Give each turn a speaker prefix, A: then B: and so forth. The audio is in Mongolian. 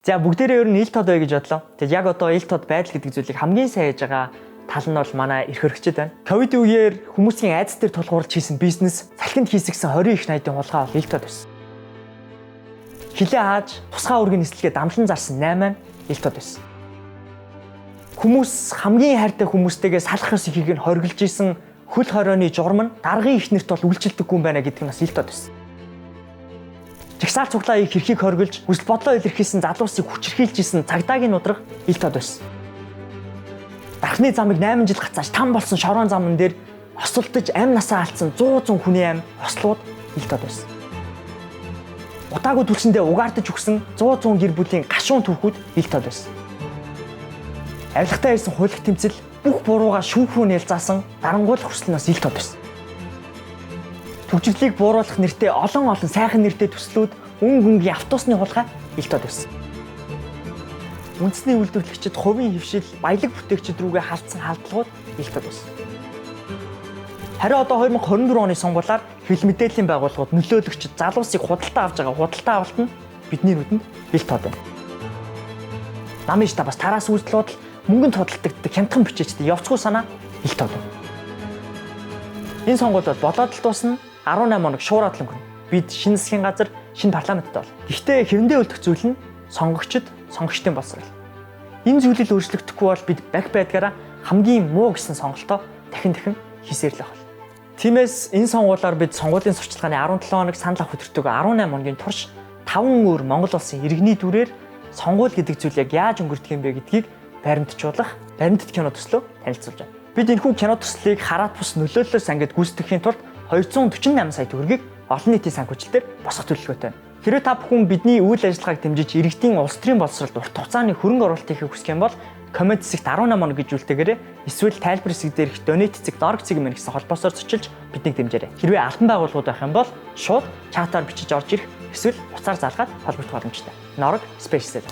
A: За бүгдээрээ ер нь ил тод бай гэж бодлоо. Тэгээд яг одоо ил тод байдал гэдэг зүйлийг хамгийн сайн хийж байгаа тал нь бол манай эрх хөрөгчд байна. Ковид үеэр хүмүүсийн айдас дээр тулгуурлаж хийсэн бизнес, салхинд хийсгсэн 20 их найдын хулгай бол ил тод байсан. Хилээ хааж, тусгай үргийн нислэгээ дамлан зарсан 8 ил тод байсан. Хүмүүс хамгийн хайртай хүмүүстэйгээ салах ёс ихийг нь хоригдж исэн хөл хорионы журам нь даргын ихнэрт бол үйлчлдэггүй юм байна гэдэг нь бас ил тод байсан. Жагсаал цуглаа их хэрхийг хоригдж, хүсэл бодлоо илэрхийлсэн залуусыг хүчрхийлж исэн цагдаагийн нудраг ил тод байсан. Дархны замыг 8 жил гацааж там болсон шорон замн дээр осолдож амь насаа алдсан 100 хүний амь ослууд ил тод байсан. Удаагүй түлшиндээ угаардаж өгсөн 100 гэр бүлийн гашуун түүхүүд ил тод байсан. Авилгатай ирсэн хууль тэмцэл бүх бурууга шүүхрүү нээлзаасан дарангуйлах хүсэл нь бас ил тод байсан. Төвчрлийг бууруулах нэртэй олон сайхан нэртэй төслүүд гүнгийн автобусны хулгай ил тод байсан. Үндэсний үйлдвэрлэгчид хувийн хөвшил, баялаг бүтээгчид рүүгээ халдсан халдлагууд ил тод байсан. Харин одоо 2024 оны сонгуулиар хэл мэдээллийн байгууллагууд нөлөөлөгчид залуусыг худалдаа авж байгаа худалдаа авалт нь бидний нүдэнд ил тод байна. Намж та бас тараас үйлдэл бодол мөнгөнд худалдагддаг хямдхан бичээчтэй явцгүй санаа ил тод байна. Энэ сонгуульд болоод л дуусна. 18 хоног шуураад л өнгөрнө. Бид шинэ засгийн газар, шинэ парламенттай бол. Гэхдээ хэвэндээ үлдэх зүйл нь сонгогчд, сонгогчдын боловсрол. Энэ зүйлийг өөрчлөгдөхгүй бол бид байдгаараа хамгийн муу гэсэн сонголтоо дахин хийсээр л байх. Тиймээс энэ сонгуулиар бид сонгуулийн сурчлагын 17 хоног санал авах өдөртөг 18 хоногийн турш 5 өөр Монгол улсын иргэний дүрээр сонгуул гэдэг зүйл яг яаж өнгөрдөг юм бэ гэдгийг баримтжуулах, баримтат кино төслөө танилцуулж байна. Бид энэхүү кино төслийг хараад бус нөлөөллөөс ангид гүйцэтгэхийн тулд 248 сая төгрөгийг олон нийтийн санхүүжилтээр босгох төлөвлөгөөтэй байна. Хэрвээ та бүхэн бидний үйл ажиллагааг дэмжиж иргэдийн улс төрийн боловсролд урт хугацааны хөрөнгө оруулалт хийхийг хүсэх юм бол коммент хэсэгт 18 хоног гэж үлдээгээрэй. Эсвэл тайлбар хэсэг дээрх донет хэсэг, дорог хэсэг мэн гэсэн холбоосоор зочилж биднийг дэмжээрэй. Хэрвээ албан байгууллагууд байх юм бол шууд чатаар бичиж орж ирэх эсвэл утсаар залгаад холбогдох боломжтой. Норог Спешиал